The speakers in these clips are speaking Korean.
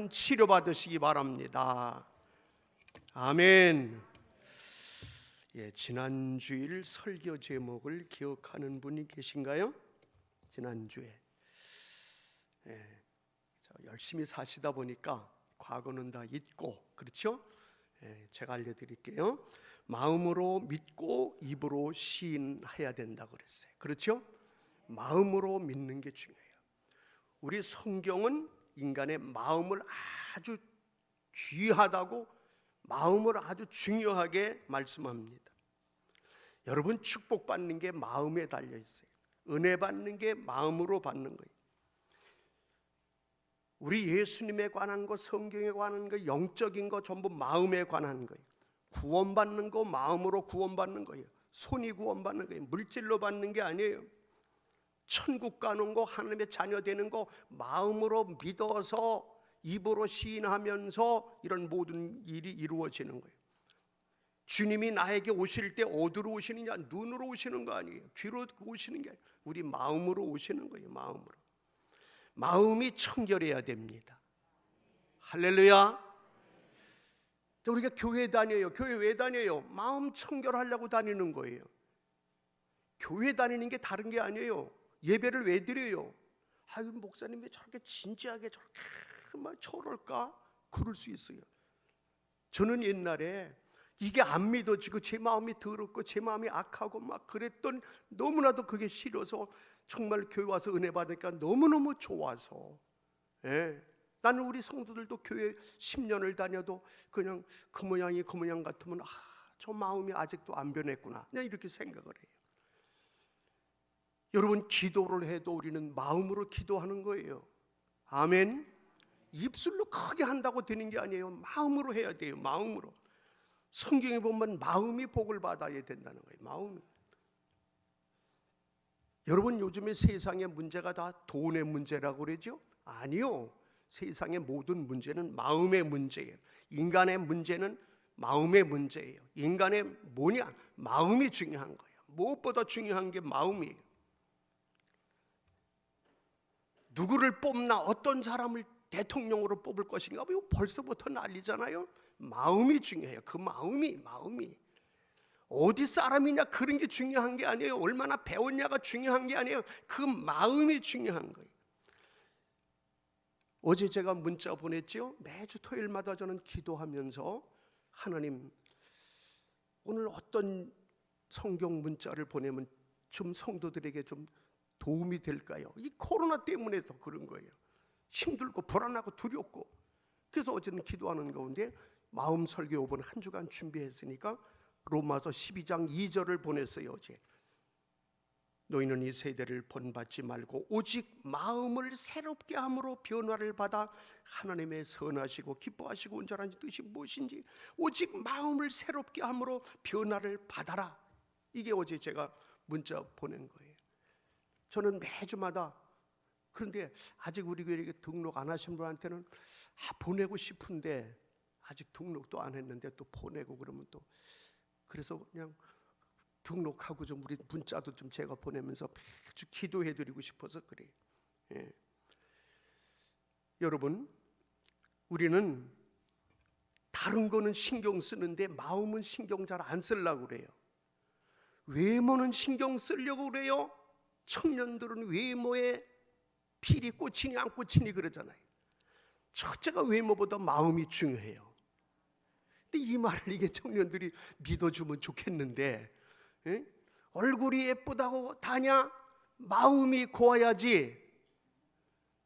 치료받으시기 바랍니다. 아멘. 지난주일 설교 제목을 기억하는 분이 계신가요? 지난주에 열심히 사시다 보니까 과거는 다 잊고, 그렇죠? 제가 알려드릴게요. 마음으로 믿고 입으로 시인해야 된다고 그랬어요. 그렇죠? 마음으로 믿는 게 중요해요. 우리 성경은 인간의 마음을 아주 귀하다고, 마음을 아주 중요하게 말씀합니다. 여러분, 축복받는 게 마음에 달려 있어요. 은혜 받는 게 마음으로 받는 거예요. 우리 예수님에 관한 거, 성경에 관한 거, 영적인 거 전부 마음에 관한 거예요. 구원받는 거 마음으로 구원받는 거예요. 손이 구원받는 거예요. 물질로 받는 게 아니에요. 천국 가는 거, 하나님의 자녀 되는 거 마음으로 믿어서 입으로 시인하면서 이런 모든 일이 이루어지는 거예요. 주님이 나에게 오실 때 어디로 오시느냐? 눈으로 오시는 거 아니에요. 귀로 오시는 게 아니에요. 우리 마음으로 오시는 거예요. 마음으로. 마음이 청결해야 됩니다. 할렐루야. 우리가 교회 다녀요. 교회 왜 다녀요? 마음 청결하려고 다니는 거예요. 교회 다니는 게 다른 게 아니에요. 예배를 왜 드려요? 아유, 목사님 왜 저렇게 진지하게 저렇게 막 저럴까? 그럴 수 있어요. 저는 옛날에 이게 안 믿어지고 제 마음이 더럽고 제 마음이 악하고 막 그랬던, 너무나도 그게 싫어서 정말 교회 와서 은혜 받으니까 너무너무 좋아서, 나는 우리 성도들도 교회 10년을 다녀도 그냥 그 모양이 그 모양 같으면 저 마음이 아직도 안 변했구나, 그냥 이렇게 생각을 해요. 여러분, 기도를 해도 우리는 마음으로 기도하는 거예요. 아멘. 입술로 크게 한다고 되는 게 아니에요. 마음으로 해야 돼요. 마음으로. 성경에 보면 마음이 복을 받아야 된다는 거예요. 마음이. 여러분, 요즘에 세상의 문제가 다 돈의 문제라고 그러죠? 아니요. 세상의 모든 문제는 마음의 문제예요. 인간의 문제는 마음의 문제예요. 인간의 뭐냐? 마음이 중요한 거예요. 무엇보다 중요한 게 마음이에요. 누구를 뽑나, 어떤 사람을 대통령으로 뽑을 것인가, 벌써부터 난리잖아요. 마음이 중요해요. 그 마음이 어디 사람이냐 그런 게 중요한 게 아니에요. 얼마나 배웠냐가 중요한 게 아니에요. 그 마음이 중요한 거예요. 어제 제가 문자 보냈죠. 매주 토요일마다 저는 기도하면서, 하나님, 오늘 어떤 성경 문자를 보내면 좀 성도들에게 좀 도움이 될까요? 이 코로나 때문에 더 그런 거예요. 힘들고 불안하고 두렵고. 그래서 어제는 기도하는 가운데 마음 설교 5번 한 주간 준비했으니까 로마서 12장 2절을 보냈어요. 어제. 너희는 이 세대를 본받지 말고 오직 마음을 새롭게 함으로 변화를 받아 하나님의 선하시고 기뻐하시고 온전한 뜻이 무엇인지 오직 마음을 새롭게 함으로 변화를 받아라. 이게 어제 제가 문자 보낸 거예요. 저는 매주마다, 그런데 아직 우리 교회에 등록 안 하신 분한테는 보내고 싶은데 아직 등록도 안 했는데 또 보내고 그러면 또, 그래서 그냥 등록하고 좀 우리 문자도 좀 제가 보내면서 매주 기도해드리고 싶어서 그래요. 여러분, 우리는 다른 거는 신경 쓰는데 마음은 신경 잘 안 쓰려고 그래요. 외모는 신경 쓰려고 그래요. 청년들은 외모에 필이 꽂히니 안 꽂히니 그러잖아요. 첫째가 외모보다 마음이 중요해요. 근데 이 말을 이게 청년들이 믿어주면 좋겠는데, 얼굴이 예쁘다고 다냐? 마음이 고와야지.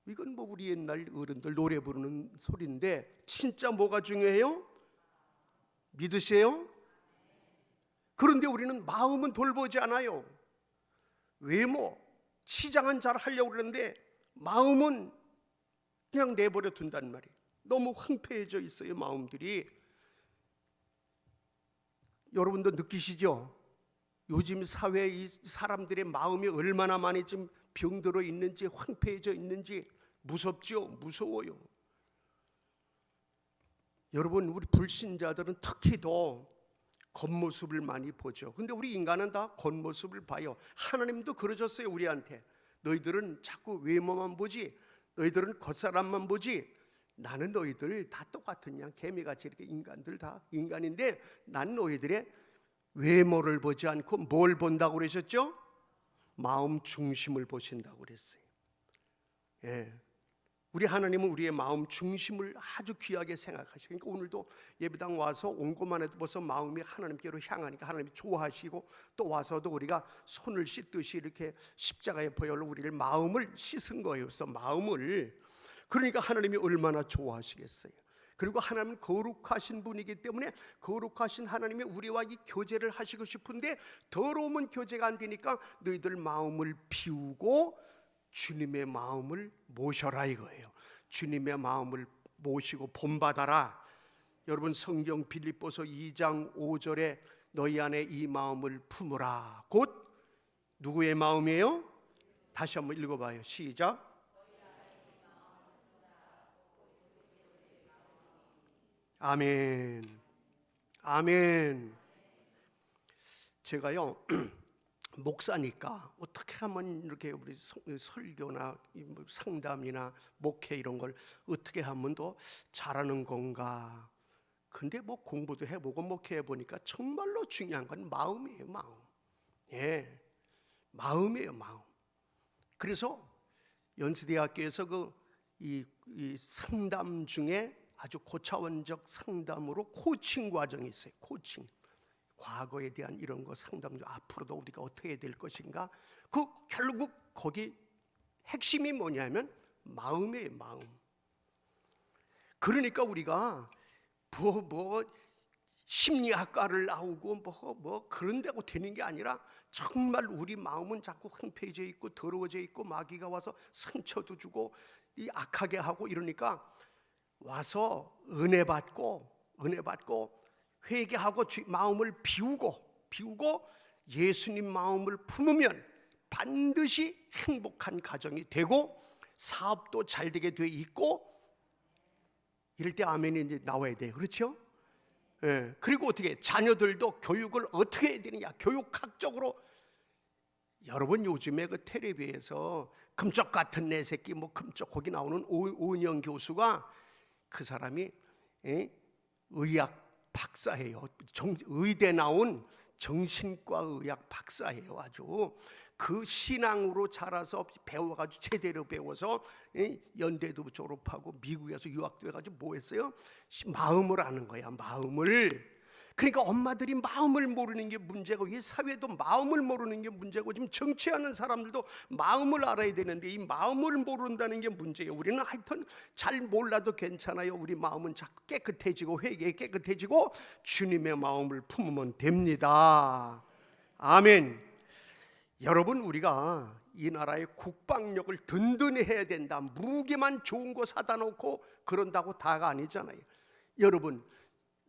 이건 뭐 우리 옛날 어른들 노래 부르는 소리인데, 진짜 뭐가 중요해요? 믿으세요? 그런데 우리는 마음은 돌보지 않아요. 외모, 치장은 잘 하려고 그러는데 마음은 그냥 내버려 둔단 말이에요. 너무 황폐해져 있어요, 마음들이. 여러분도 느끼시죠? 요즘 사회에 이 사람들의 마음이 얼마나 많이 지금 병들어 있는지, 황폐해져 있는지. 무섭죠? 무서워요. 여러분, 우리 불신자들은 특히 더 겉모습을 많이 보죠. 근데 우리 인간은 다 겉모습을 봐요. 하나님도 그러셨어요, 우리한테. 너희들은 자꾸 외모만 보지, 너희들은 겉사람만 보지, 나는 너희들 다 똑같으냐, 개미같이 이렇게 인간들 다 인간인데 나는 너희들의 외모를 보지 않고 뭘 본다고 그러셨죠? 마음 중심을 보신다고 그랬어요. 예. 우리 하나님은 우리의 마음 중심을 아주 귀하게 생각하시고, 그러니까 오늘도 예배당 와서 온 것만 해도 벌써 마음이 하나님께로 향하니까 하나님이 좋아하시고, 또 와서도 우리가 손을 씻듯이 이렇게 십자가의 보혈로 우리를 마음을 씻은 거예요. 그래서 마음을, 그러니까 하나님이 얼마나 좋아하시겠어요. 그리고 하나님은 거룩하신 분이기 때문에 거룩하신 하나님이 우리와 이 교제를 하시고 싶은데 더러움은 교제가 안 되니까 너희들 마음을 비우고 주님의 마음을 모셔라 이거예요. 주님의 마음을 모시고 본받아라. 여러분 성경 빌립보서 2장 5절에 너희 안에 이 마음을 품으라. 곧 누구의 마음이에요? 다시 한번 읽어봐요. 시작. 아멘. 아멘. 제가요 목사니까 어떻게 하면 이렇게 우리 설교나 상담이나 목회 이런 걸 어떻게 하면 더 잘하는 건가. 근데 뭐 공부도 해보고 목회해 보니까 정말로 중요한 건 마음이에요. 마음. 예, 마음이에요. 마음. 그래서 연세대학교에서 이 상담 중에 아주 고차원적 상담으로 코칭 과정이 있어요. 코칭. 과거에 대한 이런 거 상담 중 앞으로도 우리가 어떻게 해야 될 것인가. 결국 거기 핵심이 뭐냐면 마음이에요. 마음. 그러니까 우리가 뭐 심리학과를 나오고 뭐 그런 데고 되는 게 아니라 정말 우리 마음은 자꾸 황폐해져 있고 더러워져 있고 마귀가 와서 상처도 주고 이 악하게 하고 이러니까 와서 은혜 받고 회개하고 마음을 비우고 예수님 마음을 품으면 반드시 행복한 가정이 되고 사업도 잘 되게 돼 있고, 이럴 때 아멘이 이제 나와야 돼요. 그렇죠? 예. 그리고 어떻게 자녀들도 교육을 어떻게 해야 되느냐. 교육학적으로 여러분 요즘에 그 텔레비에서 금쪽 같은 내 새끼 뭐 금쪽 거기 나오는 오은영 교수가 그 사람이 의학 박사예요. 의대 나온 정신과 의학 박사예요. 아주 그 신앙으로 자라서 배워가지고 제대로 배워서 연대도 졸업하고 미국에서 유학도 해가지고 뭐 했어요? 마음을 아는 거야. 마음을. 그러니까 엄마들이 마음을 모르는 게 문제고 이 사회도 마음을 모르는 게 문제고 지금 정치하는 사람들도 마음을 알아야 되는데 이 마음을 모른다는 게 문제예요. 우리는 하여튼 잘 몰라도 괜찮아요. 우리 마음은 자꾸 깨끗해지고 회개에 깨끗해지고 주님의 마음을 품으면 됩니다. 아멘. 여러분 우리가 이 나라의 국방력을 든든히 해야 된다. 무기만 좋은 거 사다 놓고 그런다고 다가 아니잖아요. 여러분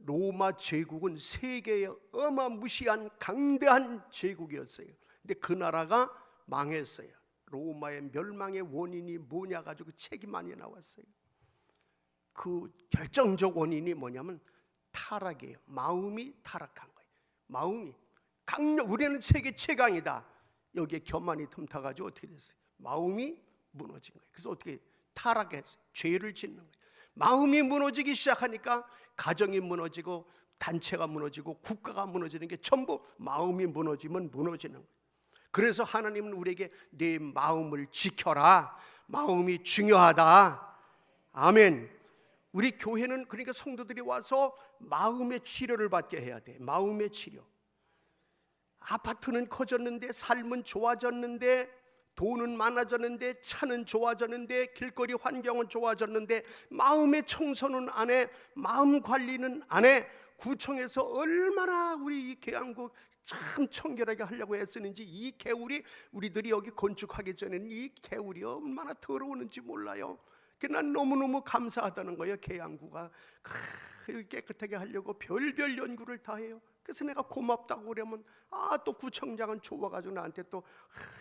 로마 제국은 세계의 어마무시한 강대한 제국이었어요. 근데 그 나라가 망했어요. 로마의 멸망의 원인이 뭐냐 가지고 책이 많이 나왔어요. 그 결정적 원인이 뭐냐면 타락이에요. 마음이 타락한 거예요. 마음이 우리는 세계 최강이다. 여기에 교만이 틈타가지고 어떻게 됐어요? 마음이 무너진 거예요. 그래서 어떻게 타락했어요? 죄를 짓는 거예요. 마음이 무너지기 시작하니까 가정이 무너지고 단체가 무너지고 국가가 무너지는 게 전부 마음이 무너지면 무너지는 거예요. 그래서 하나님은 우리에게 내 마음을 지켜라. 마음이 중요하다. 아멘. 우리 교회는 그러니까 성도들이 와서 마음의 치료를 받게 해야 돼. 마음의 치료. 아파트는 커졌는데 삶은 좋아졌는데 돈은 많아졌는데 차는 좋아졌는데 길거리 환경은 좋아졌는데 마음의 청소는 안 해. 마음 관리는 안 해. 구청에서 얼마나 우리 이 계양구 참 청결하게 하려고 애쓰는지 이 개울이 우리들이 여기 건축하기 전에는 이 개울이 얼마나 더러웠는지 몰라요. 난 너무너무 감사하다는 거예요. 계양구가 깨끗하게 하려고 별별 연구를 다 해요. 그래서 내가 고맙다고 그러면 또 구청장은 좋아가지고 나한테 또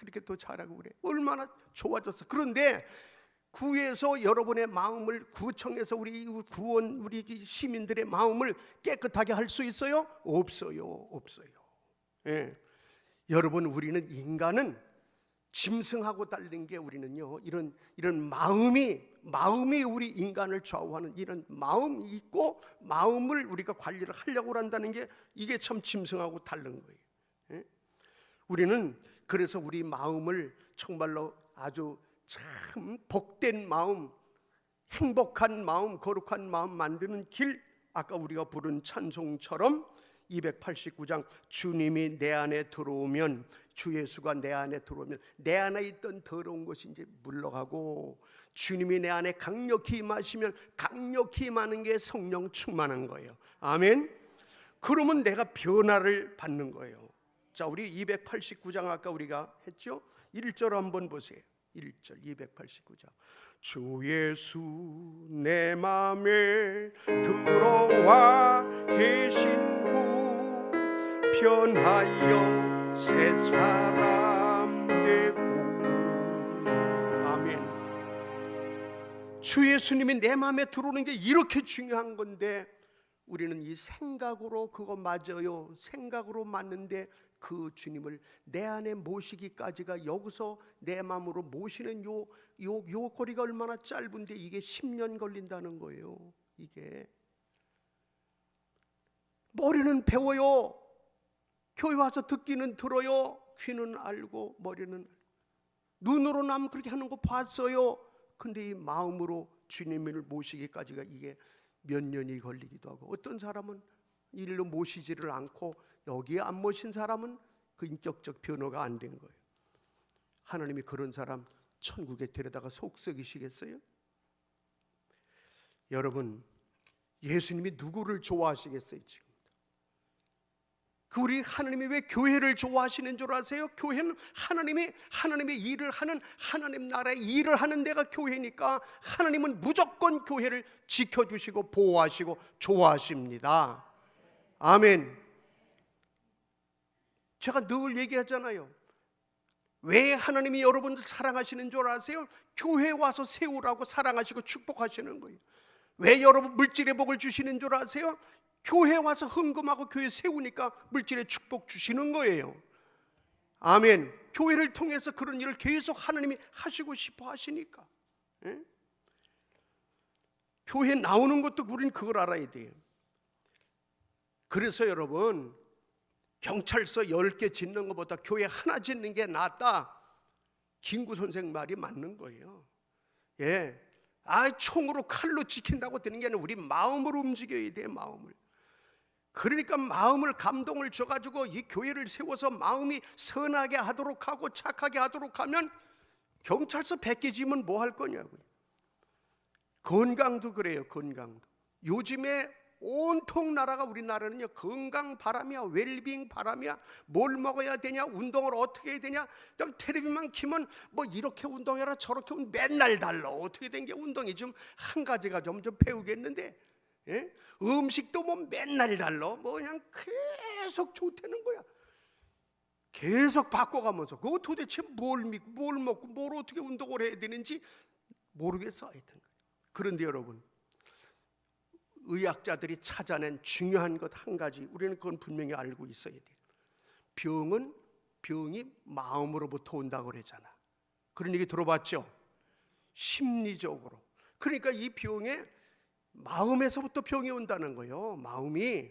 이렇게 또 잘하고 그래. 얼마나 좋아졌어. 그런데 구에서 여러분의 마음을 구청에서 우리 구원 우리 시민들의 마음을 깨끗하게 할 수 있어요? 없어요. 예. 여러분 우리는 인간은 짐승하고 다른 게 우리는요 이런 마음이 마음이 우리 인간을 좌우하는 이런 마음이 있고, 마음을 우리가 관리를 하려고 한다는 게 이게 참 짐승하고 다른 거예요. 예? 우리는 그래서 우리 마음을 정말로 아주 참 복된 마음, 행복한 마음, 거룩한 마음 만드는 길, 아까 우리가 부른 찬송처럼 289장 주님이 내 안에 들어오면, 주 예수가 내 안에 들어오면 내 안에 있던 더러운 것이 이제 물러가고, 주님이 내 안에 강력히 임하시면 강력히 임하는 게 성령 충만한 거예요. 아멘. 그러면 내가 변화를 받는 거예요. 자, 우리 289장 아까 우리가 했죠? 1절 한번 보세요. 1절 289장 주 예수 내 맘에 들어와 계신 후 변하여 새 사람 되고. 아멘. 주 예수님이 내 마음에 들어오는 게 이렇게 중요한 건데, 우리는 이 생각으로 그거 맞아요, 생각으로 맞는데 그 주님을 내 안에 모시기까지가, 여기서 내 마음으로 모시는 요 거리가 얼마나 짧은데 이게 10년 걸린다는 거예요. 이게 머리는 배워요, 교회 와서 듣기는 들어요, 귀는 알고 머리는, 눈으로 남 그렇게 하는 거 봤어요. 근데 이 마음으로 주님을 모시기까지가 이게 몇 년이 걸리기도 하고, 어떤 사람은 일로 모시지를 않고 여기에 안 모신 사람은 그 인격적 변화가 안 된 거예요. 하나님이 그런 사람 천국에 데려다가 속썩이시겠어요? 여러분, 예수님이 누구를 좋아하시겠어요? 지금 그 우리 하나님이 왜 교회를 좋아하시는 줄 아세요? 교회는 하나님의 일을 하는, 하나님 나라의 일을 하는 데가 교회니까 하나님은 무조건 교회를 지켜주시고 보호하시고 좋아하십니다. 아멘. 제가 늘 얘기하잖아요. 왜 하나님이 여러분들 사랑하시는 줄 아세요? 교회에 와서 세우라고 사랑하시고 축복하시는 거예요. 왜 여러분 물질의 복을 주시는 줄 아세요? 교회에 와서 헌금하고 교회 세우니까 물질의 축복 주시는 거예요. 아멘. 교회를 통해서 그런 일을 계속 하나님이 하시고 싶어 하시니까. 예? 교회에 나오는 것도 우리는 그걸 알아야 돼요. 그래서 여러분, 경찰서 10개 짓는 것보다 교회 하나 짓는 게 낫다, 김구 선생 말이 맞는 거예요. 예. 총으로 칼로 지킨다고 되는 게 아니라 우리 마음으로 움직여야 돼, 마음을. 그러니까 마음을 감동을 줘가지고 이 교회를 세워서 마음이 선하게 하도록 하고 착하게 하도록 하면 경찰서 100개 지면 뭐 할 거냐고요. 건강도 그래요. 건강도 요즘에 온통 나라가, 우리나라는요, 건강 바람이야, 웰빙 바람이야. 뭘 먹어야 되냐, 운동을 어떻게 해야 되냐, 그냥 텔레비만 키면 뭐 이렇게 운동해라 저렇게 맨날 달라. 어떻게 된 게 운동이 좀 한 가지가 좀 배우겠는데, 예? 음식도 뭐 맨날 달라. 뭐 그냥 계속 좋다는 거야. 계속 바꿔가면서 그거 도대체 뭘 믿고 뭘 먹고 뭘 어떻게 운동을 해야 되는지 모르겠어. 하여튼. 그런데 여러분, 의학자들이 찾아낸 중요한 것 한 가지, 우리는 그건 분명히 알고 있어야 돼요. 병이 마음으로부터 온다고 그러잖아. 그런 얘기 들어봤죠? 심리적으로. 그러니까 이 병에 마음에서부터 병이 온다는 거예요. 마음이.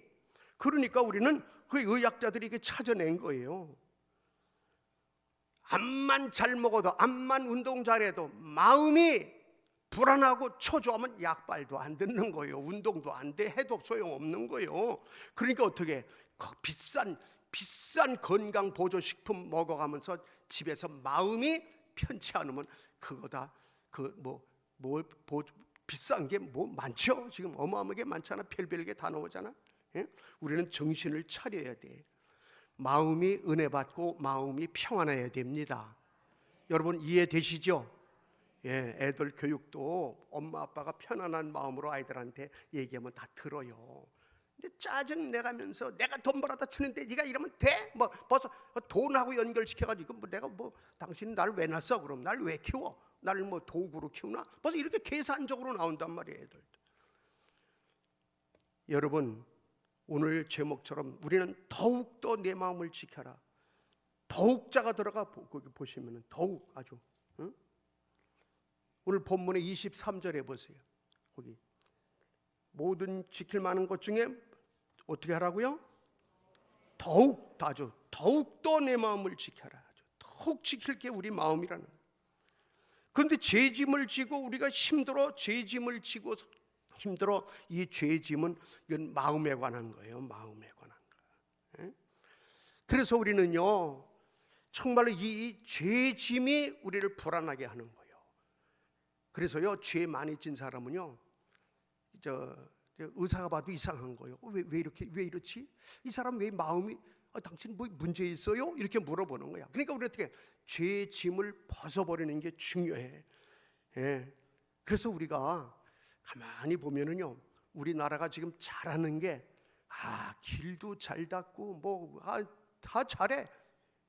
그러니까 우리는 그 의학자들이 이게 찾아낸 거예요. 암만 잘 먹어도, 암만 운동 잘해도 마음이 불안하고 초조하면 약발도 안 듣는 거예요. 운동도 안 돼. 해도 소용없는 거예요. 그러니까 어떻게 비싼 건강 보조식품 먹어가면서 집에서 마음이 편치 않으면 그거다. 비싼 게 뭐 많죠. 지금 어마어마하게 많잖아. 별별 게 다 나오잖아. 예? 우리는 정신을 차려야 돼. 마음이 은혜 받고 마음이 평안해야 됩니다. 여러분 이해되시죠? 예, 애들 교육도 엄마 아빠가 편안한 마음으로 아이들한테 얘기하면 다 들어요. 근데 짜증 내가면서 내가 돈 벌어다 주는데 네가 이러면 돼? 뭐 벌써 돈하고 연결시켜가지고 내가 당신 날 왜 낳았어? 그럼 날 왜 키워? 나를 뭐 도구로 키우나? 벌써 이렇게 계산적으로 나온단 말이에요, 애들. 여러분, 오늘 제목처럼 우리는 더욱더 내 마음을 지켜라. 더욱 자가 들어가 거기 보시면은 더욱 아주. 응? 오늘 본문의 23절에 보세요. 거기 모든 지킬 만한 것 중에 어떻게 하라고요? 더욱더 내 마음을 지켜라. 더욱 지킬 게 우리 마음이라는. 그런데 죄짐을 지고 우리가 힘들어 죄짐을 지고 힘들어. 이 죄짐은 이건 마음에 관한 거예요. 마음에 관한 거. 그래서 우리는요 정말로 이 죄짐이 우리를 불안하게 하는 거예요. 그래서요 죄 많이 진 사람은요 의사가 봐도 이상한 거예요. 왜 이렇지? 이 사람 왜 마음이 당신 뭐 문제 있어요? 이렇게 물어보는 거야. 그러니까 우리 어떻게 죄 짐을 벗어버리는 게 중요해. 그래서 우리가 가만히 보면은요 우리나라가 지금 잘하는 게 길도 잘 닦고 다 잘해.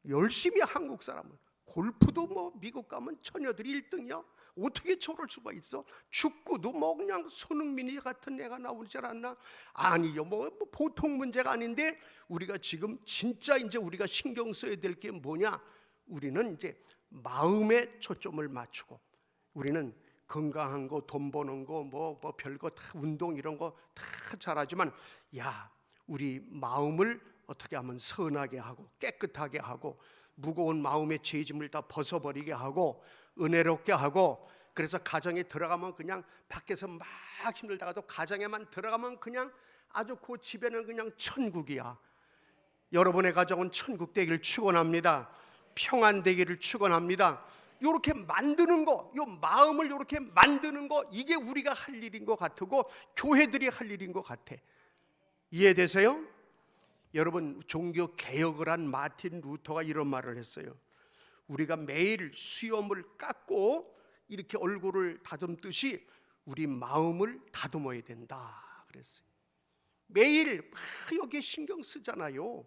열심히 한국 사람은 골프도 뭐 미국 가면 처녀들이 1등이야. 어떻게 저럴 수가 있어? 축구도 뭐 그냥 손흥민이 같은 애가 나오지 않나? 아니요, 뭐 보통 문제가 아닌데 우리가 지금 진짜 이제 우리가 신경 써야 될 게 뭐냐? 우리는 이제 마음에 초점을 맞추고 우리는 건강한 거, 돈 버는 거, 뭐 별거 다 운동 이런 거 다 잘하지만 우리 마음을 어떻게 하면 선하게 하고 깨끗하게 하고 무거운 마음의 죄짐을 다 벗어버리게 하고 은혜롭게 하고 그래서 가정에 들어가면 그냥 밖에서 막 힘들다가도 가정에만 들어가면 그냥 아주 그 집에는 그냥 천국이야. 여러분의 가정은 천국 되기를 축원합니다. 평안 되기를 축원합니다. 이렇게 만드는 거, 이 마음을 이렇게 만드는 거 이게 우리가 할 일인 것 같고 교회들이 할 일인 것 같아. 이해되세요? 여러분 종교 개혁을 한 마틴 루터가 이런 말을 했어요. 우리가 매일 수염을 깎고 이렇게 얼굴을 다듬듯이 우리 마음을 다듬어야 된다 그랬어요. 매일 여기에 신경 쓰잖아요.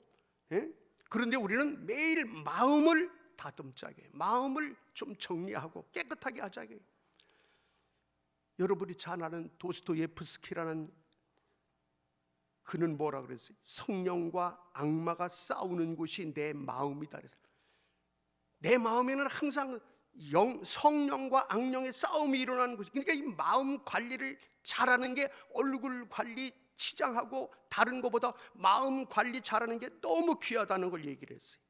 그런데 우리는 매일 마음을 다듬자게, 마음을 좀 정리하고 깨끗하게 하자게. 여러분이 잘 아는 도스토예프스키라는 그는 뭐라 그랬어요? 성령과 악마가 싸우는 곳이 내 마음이다 그랬어요. 내 마음에는 항상 성령과 악령의 싸움이 일어나는 것이. 그러니까 이 마음 관리를 잘하는 게 얼굴 관리 치장하고 다른 것보다 마음 관리 잘하는 게 너무 귀하다는 걸 얘기를 했어요.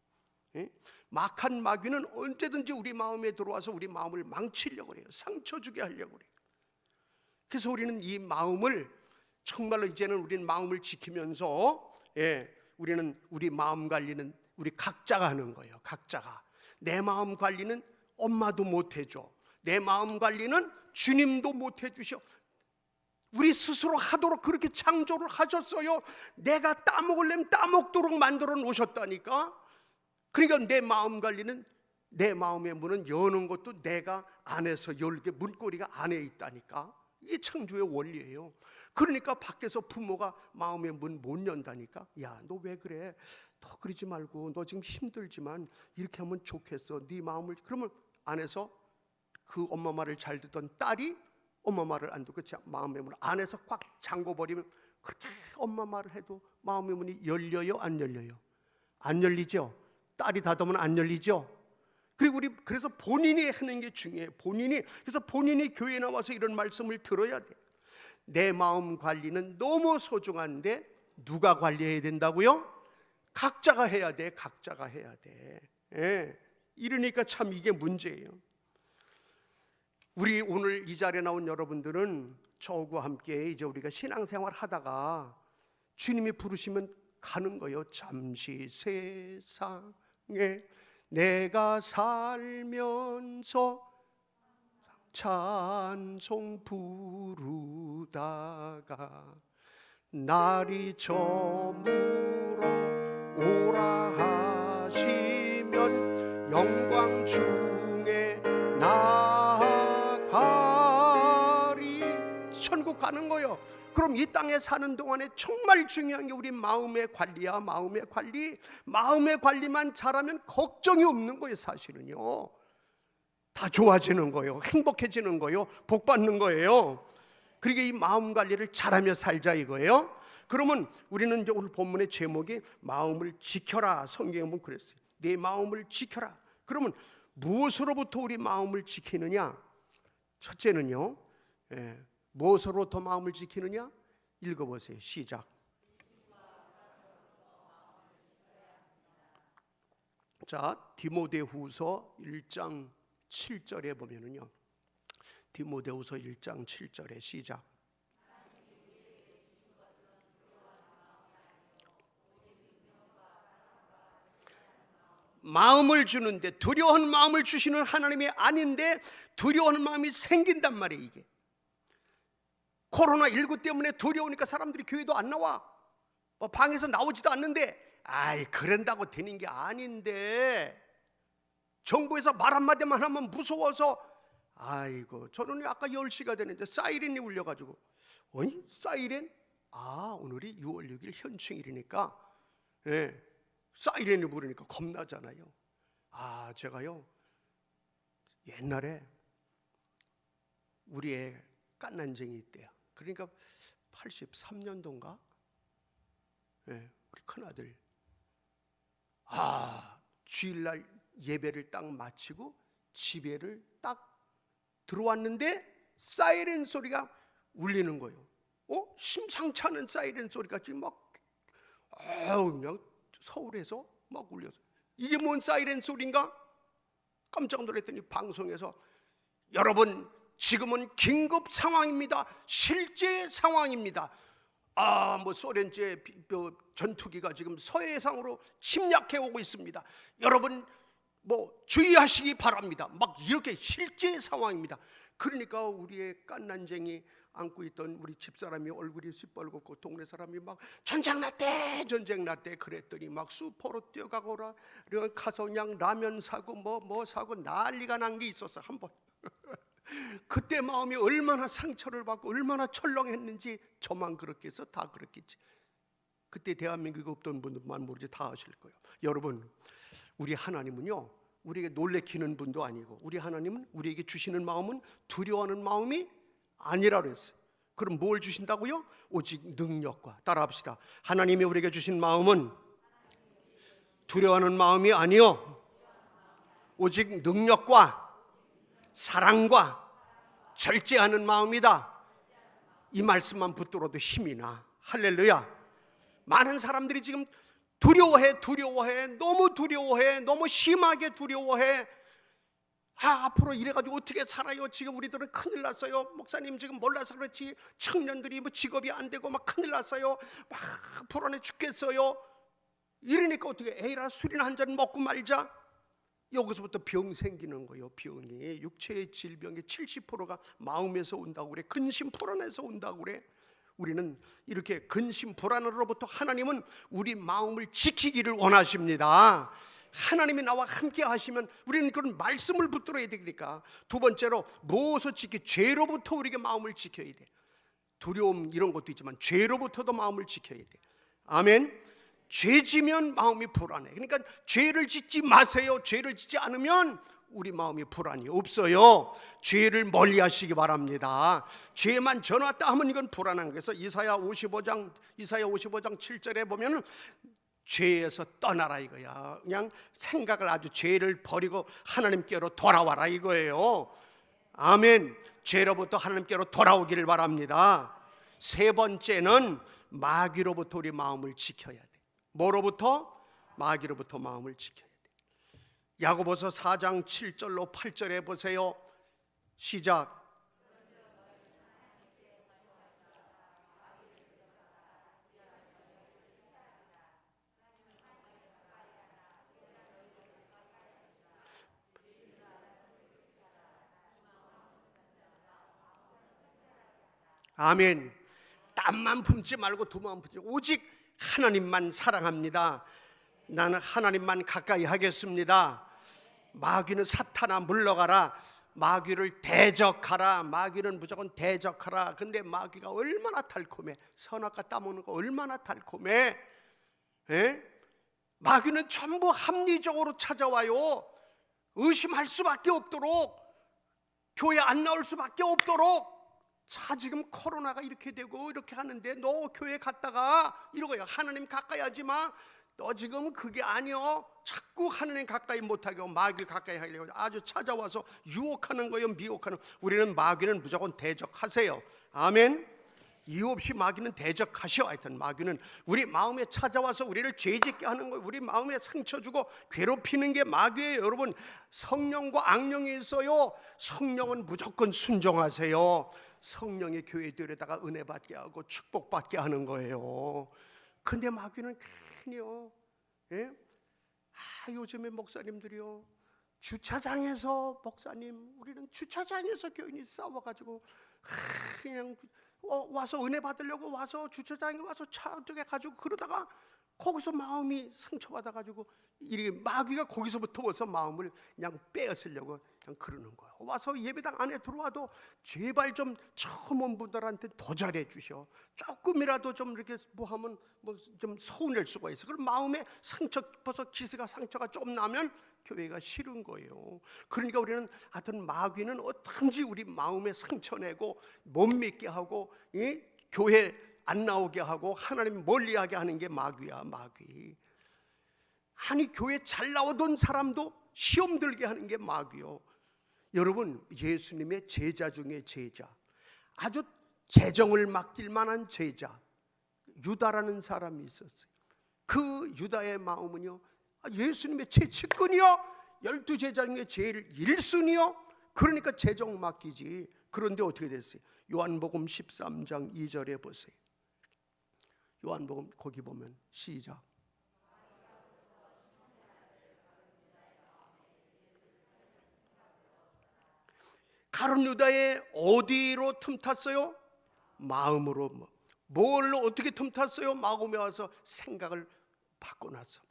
막한 마귀는 언제든지 우리 마음에 들어와서 우리 마음을 망치려고 해요. 상처 주게 하려고 해요. 그래서 우리는 이 마음을 정말로 이제는 우리는 마음을 지키면서 우리는 우리 마음 관리는 우리 각자가 하는 거예요. 각자가. 내 마음 관리는 엄마도 못 해줘. 내 마음 관리는 주님도 못 해주셔. 우리 스스로 하도록 그렇게 창조를 하셨어요. 내가 따먹으려면 따먹도록 만들어 놓으셨다니까. 그러니까 내 마음 관리는 내 마음의 문은 여는 것도 내가 안에서 열게 문고리가 안에 있다니까. 이게 창조의 원리예요. 그러니까 밖에서 부모가 마음의 문 못 연다니까. 야, 너 왜 그래? 너 그러지 말고 너 지금 힘들지만 이렇게 하면 좋겠어. 네 마음을. 그러면 안에서 그 엄마 말을 잘 듣던 딸이 엄마 말을 안 듣고 마음의 문을 안에서 꽉 잠궈버리면 그렇게 엄마 말을 해도 마음의 문이 열려요? 안 열려요? 안 열리죠? 딸이 닫으면 안 열리죠? 그리고 우리 그래서 본인이 하는 게 중요해요. 그래서 본인이 교회에 나와서 이런 말씀을 들어야 돼. 내 마음 관리는 너무 소중한데 누가 관리해야 된다고요? 각자가 해야 돼. 각자가 해야 돼. 이러니까 참 이게 문제예요. 우리 오늘 이 자리에 나온 여러분들은 저하고 함께 이제 우리가 신앙생활 하다가 주님이 부르시면 가는 거예요. 잠시 세상에 내가 살면서 찬송 부르다가 날이 저물어 오라 하시면 영광 중에 나가리. 천국 가는 거예요. 그럼 이 땅에 사는 동안에 정말 중요한 게 우리 마음의 관리야. 마음의 관리. 마음의 관리만 잘하면 걱정이 없는 거예요. 사실은요 다 좋아지는 거예요. 행복해지는 거예요. 복 받는 거예요. 그러니까 이 마음 관리를 잘하며 살자 이거예요. 그러면 우리는 이제 오늘 본문의 제목이 마음을 지켜라. 성경에 보면 그랬어요. 내 마음을 지켜라. 그러면 무엇으로부터 우리 마음을 지키느냐? 첫째는요, 무엇으로부터 마음을 지키느냐? 읽어보세요. 시작. 자, 디모데후서 1장 7절에 보면은요, 디모데후서 1장 7절에 시작. 마음을 주는데, 두려워하는 마음을 주시는 하나님이 아닌데 두려워하는 마음이 생긴단 말이에요. 이게 코로나19 때문에 두려우니까 사람들이 교회도 안 나와, 방에서 나오지도 않는데, 아이 그런다고 되는 게 아닌데, 정부에서 말 한마디만 하면 무서워서, 아이고 저는 아까 10시가 되는데 사이렌이 울려가지고, 어이 사이렌? 아 오늘이 6월 6일 현충일이니까 사이렌을 부르니까 겁나잖아요. 아 제가요 옛날에 우리 애 깐난쟁이 때야, 그러니까 83년도인가 우리 큰아들 주일날 예배를 딱 마치고 집에를 딱 들어왔는데 사이렌 소리가 울리는 거예요. 심상치 않은 사이렌 소리가 지금 막 그냥 서울에서 막 울려서, 이게 뭔 사이렌 소리인가? 깜짝 놀랐더니 방송에서 여러분 지금은 긴급 상황입니다, 실제 상황입니다, 뭐 소련제 전투기가 지금 서해상으로 침략해 오고 있습니다, 여러분 뭐 주의하시기 바랍니다, 막 이렇게 실제 상황입니다. 그러니까 우리의 깐난쟁이 안고 있던 우리 집사람이 얼굴이 시뻘겋고 동네 사람이 막 전쟁 났대 그랬더니 막 수포로 뛰어가거라, 가서 그냥 라면 사고 뭐 사고 난리가 난 게 있었어 한번. 그때 마음이 얼마나 상처를 받고 얼마나 철렁했는지 저만 그렇겠어? 다 그렇겠지. 그때 대한민국에 없던 분들만 모르지 다 아실 거예요. 여러분 우리 하나님은요 우리에게 놀래키는 분도 아니고, 우리 하나님은 우리에게 주시는 마음은 두려워하는 마음이 아니라 그랬어요. 그럼 뭘 주신다고요? 오직 능력과, 따라합시다. 하나님이 우리에게 주신 마음은 두려워하는 마음이 아니요 오직 능력과 사랑과 절제하는 마음이다. 이 말씀만 붙들어도 힘이 나. 할렐루야. 많은 사람들이 지금 두려워해, 너무 두려워해, 너무 심하게 두려워해. 앞으로 이래가지고 어떻게 살아요? 지금 우리들은 큰일 났어요. 목사님 지금 몰라서 그렇지 청년들이 뭐 직업이 안 되고 막 큰일 났어요, 막 불안해 죽겠어요. 이러니까 어떻게 에이라 술이나 한 잔 먹고 말자. 여기서부터 병 생기는 거예요. 병이, 육체의 질병의 70%가 마음에서 온다고 그래. 근심 불안에서 온다고 그래. 우리는 이렇게 근심 불안으로부터 하나님은 우리 마음을 지키기를 원하십니다. 하나님이 나와 함께 하시면 우리는 그런 말씀을 붙들어야 되니까. 두 번째로 무엇을 죄로부터 우리가 마음을 지켜야 돼. 두려움 이런 것도 있지만 죄로부터도 마음을 지켜야 돼. 아멘. 죄 지면 마음이 불안해. 그러니까 죄를 짓지 마세요. 죄를 짓지 않으면 우리 마음이 불안이 없어요. 죄를 멀리 하시기 바랍니다. 죄만 전왔다 하면 이건 불안한 거예요. 그래서 이사야 55장 7절에 보면 죄에서 떠나라 이거야. 그냥 생각을 아주 죄를 버리고 하나님께로 돌아와라 이거예요. 아멘. 죄로부터 하나님께로 돌아오기를 바랍니다. 세 번째는 마귀로부터 우리 마음을 지켜야 돼. 뭐로부터? 마귀로부터 마음을 지켜야 돼. 야고보서 4장 7절로 8절에 보세요. 시작. 아멘. 땀만 품지 말고 두 마음 품지. 오직 하나님만 사랑합니다. 나는 하나님만 가까이 하겠습니다. 마귀는 사탄아 물러가라. 마귀를 대적하라. 마귀는 무조건 대적하라. 근데 마귀가 얼마나 달콤해. 선악과 따먹는 거 얼마나 달콤해. 마귀는 전부 합리적으로 찾아와요. 의심할 수밖에 없도록, 교회 안 나올 수밖에 없도록. 자 지금 코로나가 이렇게 되고 이렇게 하는데 너 교회 갔다가 이러고요. 하나님 가까이 하지 마. 너 지금 그게 아니여. 자꾸 하느님 가까이 못하게 하고 마귀 가까이 하려고 아주 찾아와서 유혹하는 거예요. 미혹하는. 우리는 마귀는 무조건 대적하세요. 아멘. 이유 없이 마귀는 대적하셔. 하여튼 마귀는 우리 마음에 찾아와서 우리를 죄짓게 하는 거예요. 우리 마음에 상처 주고 괴롭히는 게 마귀예요. 여러분, 성령과 악령이 있어요. 성령은 무조건 순종하세요. 성령의 교회들에다가 은혜 받게 하고 축복 받게 하는 거예요. 근데 마귀는 괜히요, 예? 요즘에 목사님들이요, 주차장에서 목사님, 우리는 주차장에서 교인이 싸워가지고 그냥 와서 은혜 받으려고 와서 주차장에 와서 차 어떻게 가지고 그러다가 거기서 마음이 상처받아가지고 이렇게 마귀가 거기서부터 와서 마음을 그냥 빼앗으려고 그냥 그러는 거예요. 와서 예배당 안에 들어와도 제발 좀 처음 온 분들한테 더 잘해 주셔. 조금이라도 좀 이렇게 뭐 하면 뭐 좀 서운할 수가 있어. 그럼 마음에 상처 깊어서 기스가 상처가 좀 나면 교회가 싫은 거예요. 그러니까 우리는 하여튼 마귀는 어떤지 우리 마음에 상처 내고 못 믿게 하고 교회 안 나오게 하고 하나님 멀리하게 하는 게 마귀야. 마귀. 아니 교회 잘 나오던 사람도 시험 들게 하는 게 마귀요. 여러분, 예수님의 제자 중에 제자, 아주 재정을 맡길 만한 제자 유다라는 사람이 있었어요. 그 유다의 마음은요, 예수님의 최측근이요, 12제자 중에 제일 1순위요. 그러니까 재정 맡기지. 그런데 어떻게 됐어요? 요한복음 13장 2절에 보세요. 요한복음 거기 보면 시작. 가룟 유다에 어디로 틈탔어요? 마음으로. 뭘로 어떻게 틈탔어요? 마음에 와서 생각을 바꿔놨어.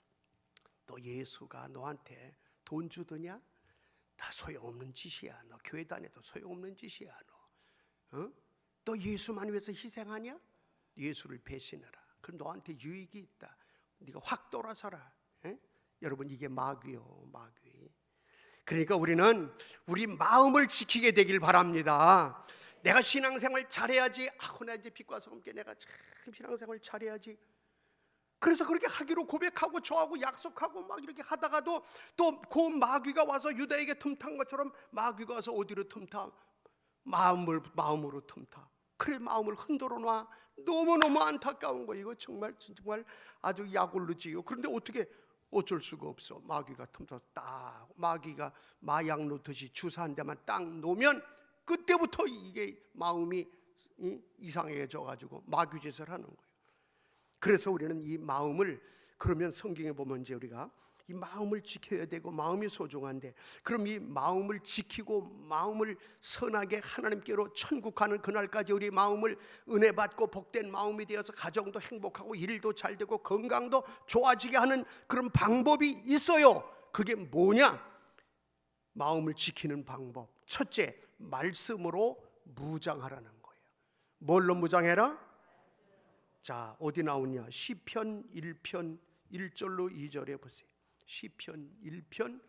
너 예수가 너한테 돈 주더냐? 다 소용없는 짓이야. 너 교회 다녀도 소용없는 짓이야. 너 예수만 위해서 희생하냐? 예수를 배신해라. 그럼 너한테 유익이 있다. 네가 확 돌아서라. 여러분, 이게 마귀요, 마귀. 그러니까 우리는 우리 마음을 지키게 되길 바랍니다. 내가 신앙생활 잘해야지. 나 이제 빛과 소금께 내가 참 신앙생활 잘해야지. 그래서 그렇게 하기로 고백하고 저하고 약속하고 막 이렇게 하다가도 또 그 마귀가 와서 유다에게 틈탄 것처럼 마귀가 와서 어디로 틈타? 마음으로 틈타. 그래 마음을 흔들어 놔. 너무너무 안타까운 거예요. 이거 정말 아주 약올르지요. 그런데 어떻게 어쩔 수가 없어. 마귀가 틈타서 딱 마귀가 마약 놓듯이 주사 한 대만 딱 놓으면 그때부터 이게 마음이 이상해져 가지고 마귀짓을 하는 거예요. 그래서 우리는 이 마음을, 그러면 성경에 보면 이제 우리가 이 마음을 지켜야 되고 마음이 소중한데, 그럼 이 마음을 지키고 마음을 선하게 하나님께로 천국 가는 그날까지 우리 마음을 은혜 받고 복된 마음이 되어서 가정도 행복하고 일도 잘 되고 건강도 좋아지게 하는 그런 방법이 있어요. 그게 뭐냐? 마음을 지키는 방법. 첫째, 말씀으로 무장하라는 거예요. 뭘로 무장해라? 자, 어디 나오냐? 시편 1편 1절로 2절에 보세요. 시편 1편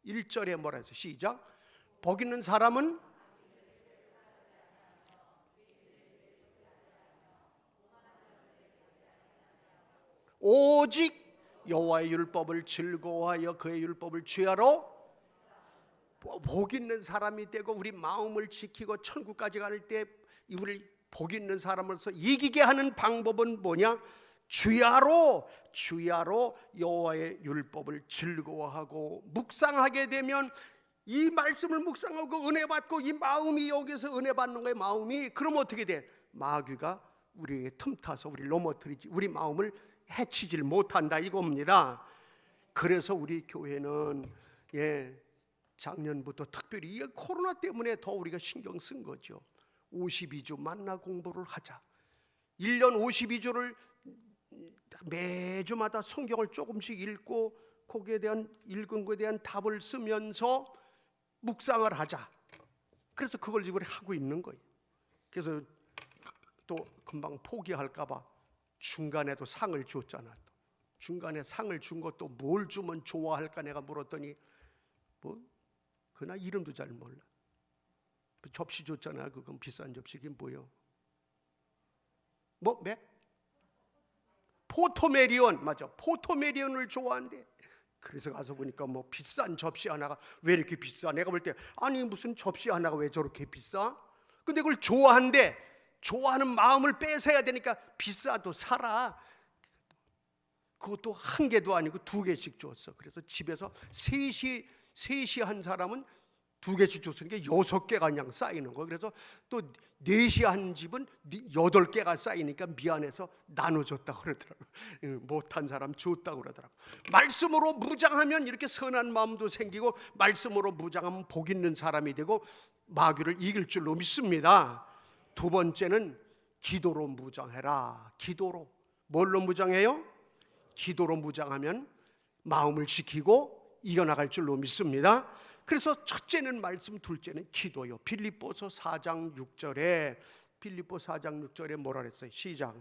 1절에 뭐라 해서 시작. 복 있는 사람은 오직 여호와의 율법을 즐거워하여 그의 율법을 취하러. 복 있는 사람이 되고 우리 마음을 지키고 천국까지 갈 때 우리 복 있는 사람으로서 이기게 하는 방법은 뭐냐? 주야로 여호와의 율법을 즐거워하고 묵상하게 되면, 이 말씀을 묵상하고 은혜 받고 이 마음이 여기서 은혜 받는 거예요. 마음이. 그럼 어떻게 돼? 마귀가 우리에게 틈타서 우리를 넘어뜨리지, 우리 마음을 해치질 못한다 이겁니다. 그래서 우리 교회는 작년부터 특별히 이 코로나 때문에 더 우리가 신경 쓴 거죠. 52주 만나 공부를 하자. 1년 52주를 매주마다 성경을 조금씩 읽고 거기에 대한 읽은 것에 대한 답을 쓰면서 묵상을 하자. 그래서 그걸 지금 하고 있는 거예요. 그래서 또 금방 포기할까 봐 중간에도 상을 줬잖아. 또 중간에 상을 준 것도 뭘 주면 좋아할까 내가 물었더니 그나 이름도 잘 몰라. 그 접시 줬잖아. 그건 비싼 접시. 그게 뭐요? 맥? 포토메리온, 맞아, 포토메리온을 좋아한대. 그래서 가서 보니까 뭐 비싼 접시 하나가 왜 이렇게 비싸? 내가 볼 때 아니 무슨 접시 하나가 왜 저렇게 비싸? 근데 그걸 좋아한대. 좋아하는 마음을 뺏어야 되니까 비싸도 사라. 그것도 한 개도 아니고 2개씩 줬어. 그래서 집에서 셋이 한 사람은 2개씩 줬으니까 6개가 그냥 쌓이는 거예요. 그래서 또 4시 한 집은 8개가 쌓이니까 미안해서 나눠줬다고 그러더라고요. 못한 사람 줬다고 그러더라고요. 말씀으로 무장하면 이렇게 선한 마음도 생기고, 말씀으로 무장하면 복 있는 사람이 되고 마귀를 이길 줄로 믿습니다. 2번째는 기도로 무장해라. 기도로. 뭘로 무장해요? 기도로 무장하면 마음을 지키고 이겨나갈 줄로 믿습니다. 그래서 첫째는 말씀, 둘째는 기도요. 빌립보서 4장 6절에 뭐라 그랬어요? 시작.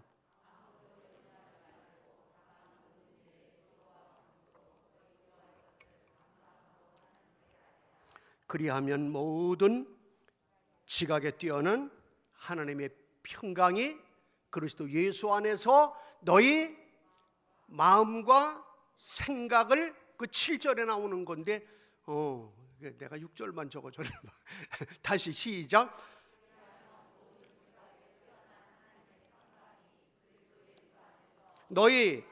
그리하면 모든 지각에 뛰어난 하나님의 평강이 그리스도 예수 안에서 너희 마음과 생각을, 그 7절에 나오는 건데 내가 6절만 적어줘라. 다시 시작. 너희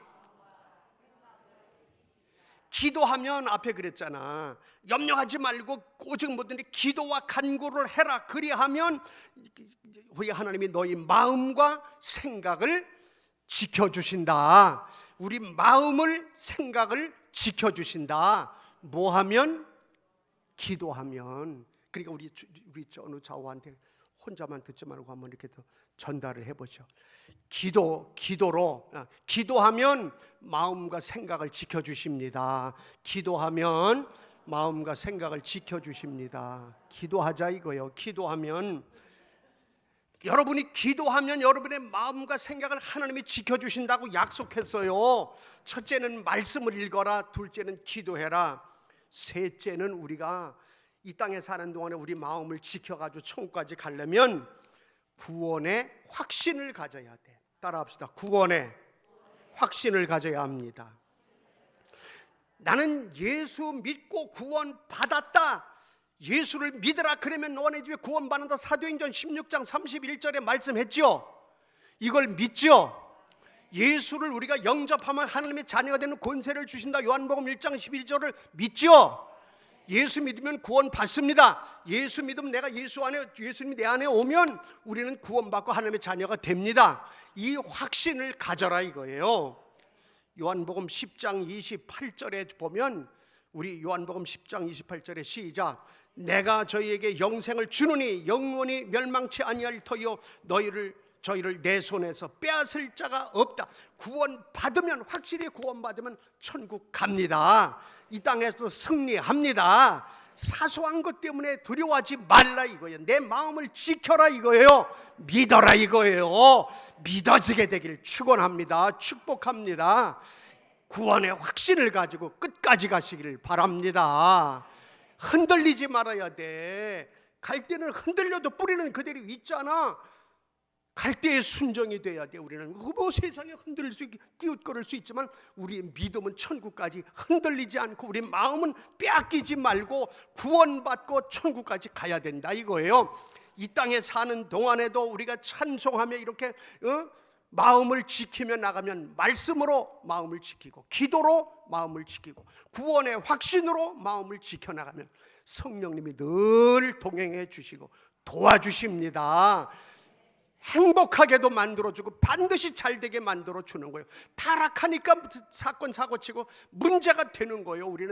기도하면, 앞에 그랬잖아, 염려하지 말고 오직 뭐든지 기도와 간구를 해라. 그리하면 우리 하나님이 너희 마음과 생각을 지켜주신다. 우리 마음을, 생각을 지켜주신다. 뭐하면? 기도하면. 그러니까 우리 어느 좌우한테 혼자만 듣지 말고 한번 이렇게 더 전달을 해보죠. 기도로 기도하면 마음과 생각을 지켜주십니다. 기도하면 마음과 생각을 지켜주십니다. 기도하자 이거예요. 기도하면, 여러분이 기도하면 여러분의 마음과 생각을 하나님이 지켜주신다고 약속했어요. 첫째는 말씀을 읽어라. 둘째는 기도해라. 셋째는 우리가 이 땅에 사는 동안에 우리 마음을 지켜가지고 천국까지 가려면 구원의 확신을 가져야 돼. 따라합시다. 구원의 확신을 가져야 합니다. 나는 예수 믿고 구원 받았다. 예수를 믿으라. 그러면 너네 집에 구원 받는다. 사도행전 16장 31절에 말씀했죠. 이걸 믿죠. 예수를 우리가 영접하면 하나님의 자녀가 되는 권세를 주신다. 요한복음 1장 11절을 믿죠. 예수 믿으면 구원 받습니다. 예수 믿으면 예수님이 내 안에 오면 우리는 구원받고 하나님의 자녀가 됩니다. 이 확신을 가져라 이거예요. 요한복음 10장 28절에 보면, 우리 요한복음 10장 28절에 시작. 내가 저희에게 영생을 주노니 영원히 멸망치 아니할 터이요 저희를 내 손에서 빼앗을 자가 없다. 구원 받으면, 확실히 구원 받으면 천국 갑니다. 이 땅에서도 승리합니다. 사소한 것 때문에 두려워하지 말라 이거예요. 내 마음을 지켜라 이거예요. 믿어라 이거예요. 믿어지게 되길 축원합니다. 축복합니다. 구원의 확신을 가지고 끝까지 가시기를 바랍니다. 흔들리지 말아야 돼. 갈 때는 흔들려도 뿌리는 그대로 있잖아. 갈 때에 순종이 돼야 돼. 우리는 뭐 세상에 흔들릴 수 있고 끼웃거릴 수 있지만 우리의 믿음은 천국까지 흔들리지 않고, 우리 마음은 빼앗기지 말고 구원받고 천국까지 가야 된다 이거예요. 이 땅에 사는 동안에도 우리가 찬송하며 이렇게 마음을 지키며 나가면, 말씀으로 마음을 지키고 기도로 마음을 지키고 구원의 확신으로 마음을 지켜나가면 성령님이 늘 동행해 주시고 도와주십니다. 행복하게도 만들어주고 반드시 잘되게 만들어주는 거예요. 타락하니까 사건 사고치고 문제가 되는 거예요. 우리는